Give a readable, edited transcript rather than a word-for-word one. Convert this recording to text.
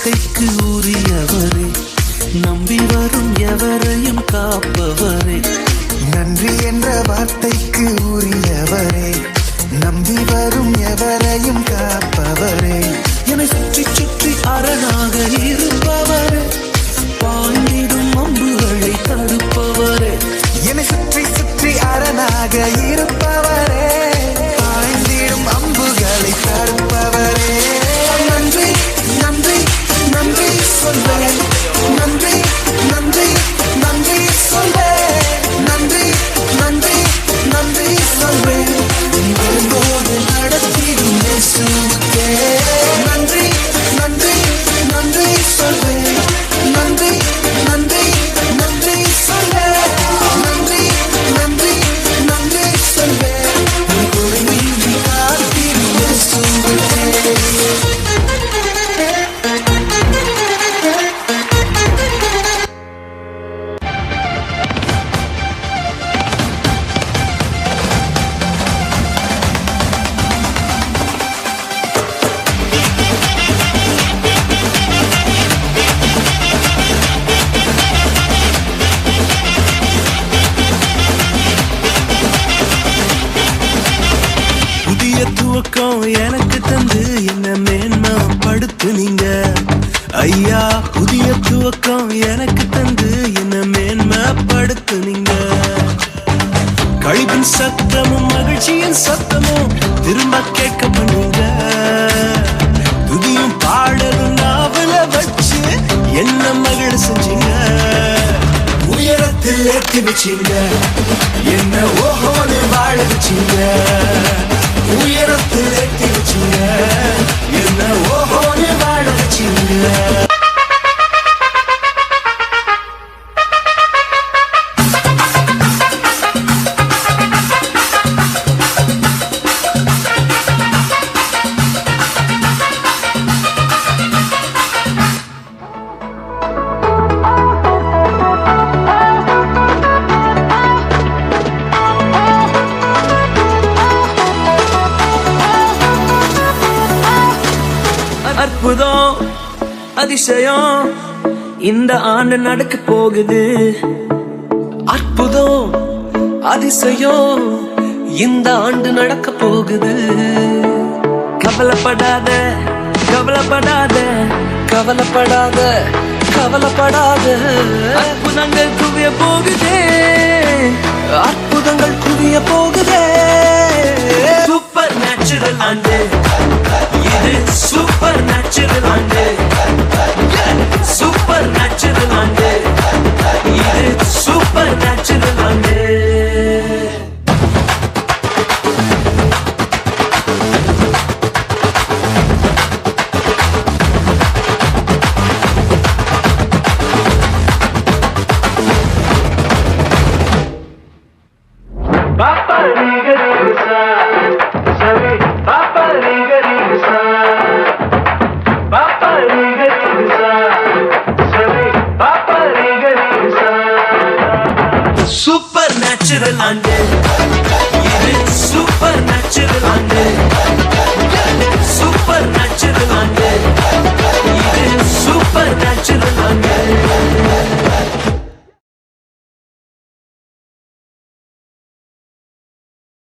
வார்த்தைக்கு உரியவரே, நம்பி வரும் எவரையும் காப்பவரே. நன்றி என்ற வார்த்தைக்கு உரியவரே, நம்பி வரும் எவரையும் காப்பவரே. என்னை சுற்றி சுற்றி அரணாக இருப்பவரே, பாய்ந்திடும் அம்புகளை தடுப்பவரே. என்னை சுற்றி சுற்றி அரணாக இருப்பவரே, பாய்ந்திடும் அம்புகளை தடுப்பவரே. நன்றி நன்றி நன்றி சொல்வேன், நன்றி நன்றி நன்றி சொல்வேன், நன்றி நன்றி நன்றி சொல்வேன். வரும்போது நடத்திடும் இயேசுவுக்கே நன்றி நன்றி நன்றி சொல்வேன், நன்றி நன்றி நன்றி சொல்வேன், நன்றி நன்றி நன்றி சொல்வேன். குறையின்றி காத்திடும் இயேசுவுக்கே. புதிய துவக்கம் எனக்கு தந்து என்ன மேன்மைப்படுத்துனீங்க ஐயா. புதிய துவக்கம் எனக்கு தந்து என்ன மேன்மைப்படுத்துனீங்க. கழிப்பின் சத்தமும் மகிழ்ச்சியின் சத்தமும் திரும்ப கேட்க பண்ணுங்க. துதியும் பாடலும் நாவல வச்சு என்ன மகிழ செஞ்சீங்க. உயரத்தில் ஏற்றி வச்சீங்க, என்ன ஓஹோன்னு வாழ வச்சீங்க. உயரத்தில் ஏற்றி வச்சீங்க, என்ன ஓஹோன்னு வாழ வச்சீங்க. அற்புதம் அதிசயம் இந்த ஆண்டு நடக்க போகுது. அற்புதம் அதிசயம் இந்த ஆண்டு நடக்க போகுது. கவலைப்படாத கவலைப்படாத கவலைப்படாத கவலைப்படாத. அற்புதங்கள் குவிய போகுதே, அற்புதங்கள் குவிய போகுதே. சூப்பர் நேச்சுரல் ஆண்டு இது, சூப்பர் நேச்சுரல் ஆண்டு, சூப்பர் நேச்சுரல் ஆண்டு இது, சூப்பர் நேச்சுரல் ஆண்டு. Papa Riga Riga Savi Papa Riga Riga Papa Riga Riga Savi Papa Riga Riga. Supernatural ande, இது supernatural ande.